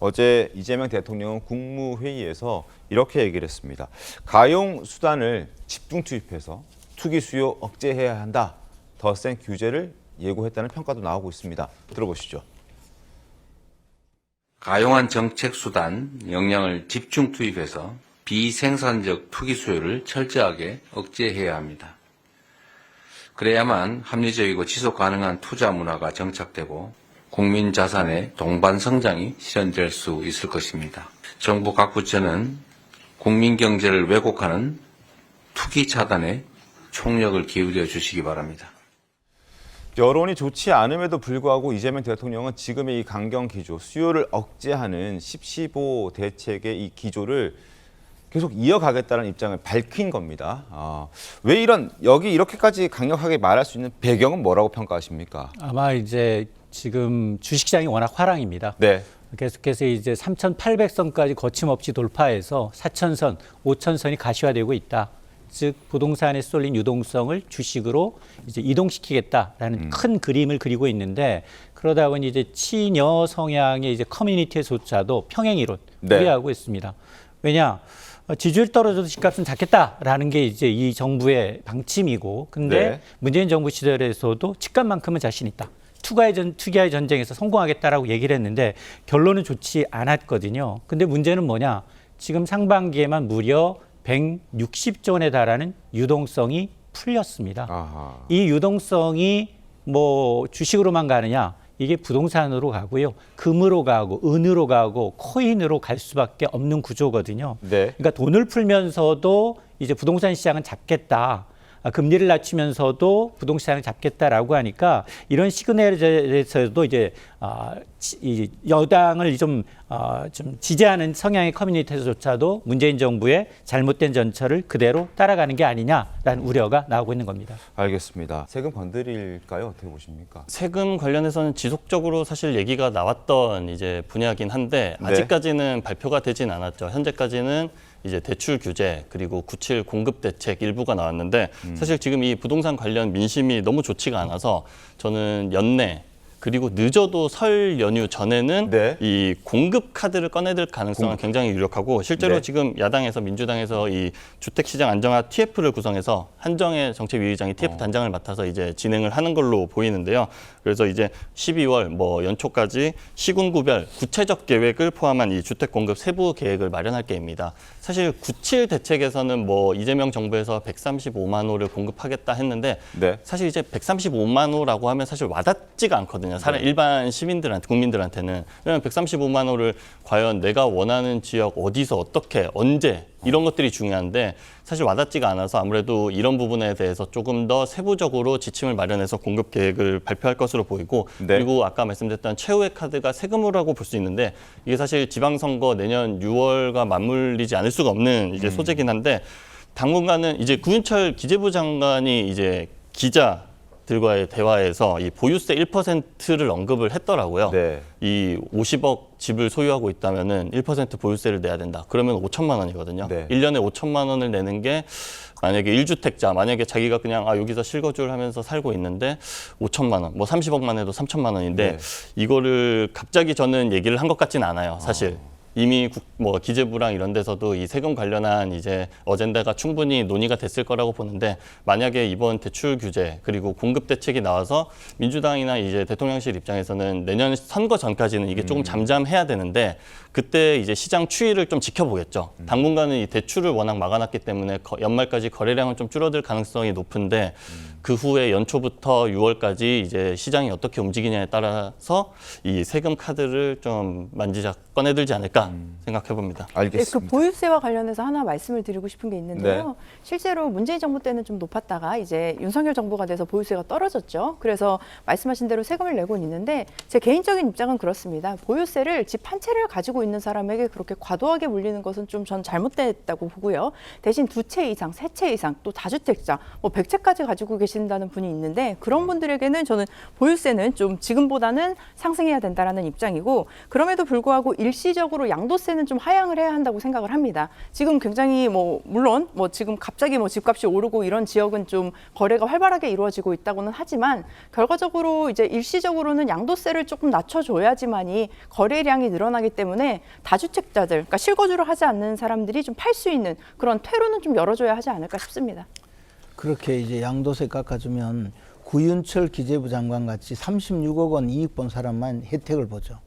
어제 이재명 대통령은 국무회의에서 이렇게 얘기를 했습니다. 가용 수단을 집중 투입해서 투기 수요 억제해야 한다. 더 센 규제를 예고했다는 평가도 나오고 있습니다. 들어보시죠. 가용한 정책 수단, 역량을 집중 투입해서 비생산적 투기 수요를 철저하게 억제해야 합니다. 그래야만 합리적이고 지속 가능한 투자 문화가 정착되고 국민 자산의 동반 성장이 실현될 수 있을 것입니다. 정부 각 부처는 국민 경제를 왜곡하는 투기 차단에 총력을 기울여 주시기 바랍니다. 여론이 좋지 않음에도 불구하고 이재명 대통령은 지금의 이 강경 기조, 수요를 억제하는 10.15 대책의 이 기조를 계속 이어가겠다는 입장을 밝힌 겁니다. 왜 여기 이렇게까지 강력하게 말할 수 있는 배경은 뭐라고 평가하십니까? 아마 이제 지금 주식시장이 워낙 화랑입니다. 네. 계속해서 이제 3,800선까지 거침없이 돌파해서 4,000선, 5,000선이 가시화되고 있다. 즉 부동산에 쏠린 유동성을 주식으로 이제 이동시키겠다라는 큰 그림을 그리고 있는데 그러다 보니 이제 친여 성향의 이제 커뮤니티에서조차도 평행 이론 우려하고 있습니다. 왜냐? 지지율 떨어져도 집값은 잡겠다라는 게 이제 이 정부의 방침이고, 근데 문재인 정부 시절에서도 집값만큼은 자신 있다. 투기의 전쟁에서 성공하겠다라고 얘기를 했는데 결론은 좋지 않았거든요. 근데 문제는 뭐냐? 지금 상반기에만 무려 160조 원에 달하는 유동성이 풀렸습니다. 아하. 이 유동성이 뭐 주식으로만 가느냐? 이게 부동산으로 가고요. 금으로 가고 은으로 가고 코인으로 갈 수밖에 없는 구조거든요. 네. 그러니까 돈을 풀면서도 이제 부동산 시장은 잡겠다. 금리를 낮추면서도 부동산을 잡겠다라고 하니까 이런 시그널에서도 이제 이 여당을 좀 지지하는 성향의 커뮤니티에서조차도 문재인 정부의 잘못된 전철을 그대로 따라가는 게 아니냐라는 우려가 나오고 있는 겁니다. 알겠습니다. 세금 건드릴까요? 어떻게 보십니까? 세금 관련해서는 지속적으로 사실 얘기가 나왔던 이제 분야긴 한데 아직까지는 발표가 되진 않았죠. 현재까지는 이제 대출 규제 그리고 97 공급 대책 일부가 나왔는데 사실 지금 이 부동산 관련 민심이 너무 좋지가 않아서 저는 연내 그리고 늦어도 설 연휴 전에는 이 공급 카드를 꺼내들 가능성은 굉장히 유력하고 실제로 지금 야당에서 민주당에서 이 주택시장 안정화 TF를 구성해서 한정혜 정책위의장이 TF 단장을 맡아서 이제 진행을 하는 걸로 보이는데요. 그래서 이제 12월 뭐 연초까지 시군구별 구체적 계획을 포함한 이 주택 공급 세부 계획을 마련할 계획입니다. 사실 97 대책에서는 뭐 이재명 정부에서 135만 호를 공급하겠다 했는데 사실 이제 135만 호라고 하면 사실 와닿지가 않거든요. 일반 시민들한테, 국민들한테는. 왜냐하면 135만 호를 과연 내가 원하는 지역 어디서 어떻게 언제 이런 것들이 중요한데 사실 와닿지가 않아서 아무래도 이런 부분에 대해서 조금 더 세부적으로 지침을 마련해서 공급 계획을 발표할 것으로 보이고 그리고 아까 말씀드렸던 최후의 카드가 세금으로라고 볼 수 있는데 이게 사실 지방선거 내년 6월과 맞물리지 않을 수가 없는 이제 소재긴 한데 당분간은 이제 구윤철 기재부 장관이 이제 기자들과의 대화에서 이 보유세 1%를 언급을 했더라고요. 이 50억 집을 소유하고 있다면은 1% 보유세를 내야 된다. 그러면 5천만 원이거든요. 1년에 5천만 원을 내는 게 만약에 1주택자, 만약에 자기가 그냥 여기서 실거주를 하면서 살고 있는데 5천만 원, 뭐 30억만 해도 3천만 원인데 이거를 갑자기 저는 얘기를 한 것 같진 않아요. 사실. 이미 뭐 기재부랑 이런 데서도 이 세금 관련한 이제 어젠다가 충분히 논의가 됐을 거라고 보는데 만약에 이번 대출 규제 그리고 공급 대책이 나와서 민주당이나 이제 대통령실 입장에서는 내년 선거 전까지는 이게 조금 잠잠해야 되는데 그때 이제 시장 추이를 좀 지켜보겠죠. 당분간은 이 대출을 워낙 막아놨기 때문에 연말까지 거래량은 좀 줄어들 가능성이 높은데 그 후에 연초부터 6월까지 이제 시장이 어떻게 움직이냐에 따라서 이 세금 카드를 좀 만지작 꺼내들지 않을까 생각해 봅니다. 알겠습니다. 그 보유세와 관련해서 하나 말씀을 드리고 싶은 게 있는데요. 실제로 문재인 정부 때는 좀 높았다가 이제 윤석열 정부가 돼서 보유세가 떨어졌죠. 그래서 말씀하신 대로 세금을 내고는 있는데 제 개인적인 입장은 그렇습니다. 보유세를 집 한 채를 가지고 있는 사람에게 그렇게 과도하게 물리는 것은 좀 전 잘못됐다고 보고요. 대신 2채 이상, 3채 이상, 또 다주택자, 뭐 100채까지 가지고 계신다는 분이 있는데 그런 분들에게는 저는 보유세는 좀 지금보다는 상승해야 된다라는 입장이고 그럼에도 불구하고 일시적으로 양도세는 좀 하향을 해야 한다고 생각을 합니다. 지금 굉장히 물론 지금 갑자기 집값이 오르고 이런 지역은 좀 거래가 활발하게 이루어지고 있다고는 하지만 결과적으로 이제 일시적으로는 양도세를 조금 낮춰줘야지만이 거래량이 늘어나기 때문에 때문에 다주택자들, 그러니까 실거주를 하지 않는 사람들이 좀 팔 수 있는 그런 퇴로는 좀 열어줘야 하지 않을까 싶습니다. 그렇게 이제 양도세 깎아주면 구윤철 기재부 장관 같이 36억 원 이익 본 사람만 혜택을 보죠.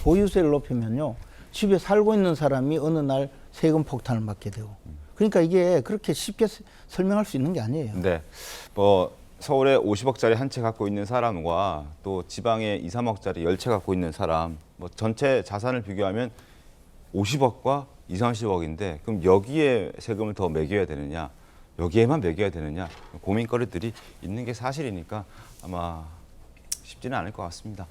보유세를 높이면요, 집에 살고 있는 사람이 어느 날 세금 폭탄을 맞게 되고. 그러니까 이게 그렇게 쉽게 설명할 수 있는 게 아니에요. 네. 뭐 서울에 50억짜리 한 채 갖고 있는 사람과 또 지방에 2, 3억짜리 10채 갖고 있는 사람, 뭐 전체 자산을 비교하면 50억과 2, 30억인데 그럼 여기에 세금을 더 매겨야 되느냐, 여기에만 매겨야 되느냐, 고민거리들이 있는 게 사실이니까 아마 쉽지는 않을 것 같습니다.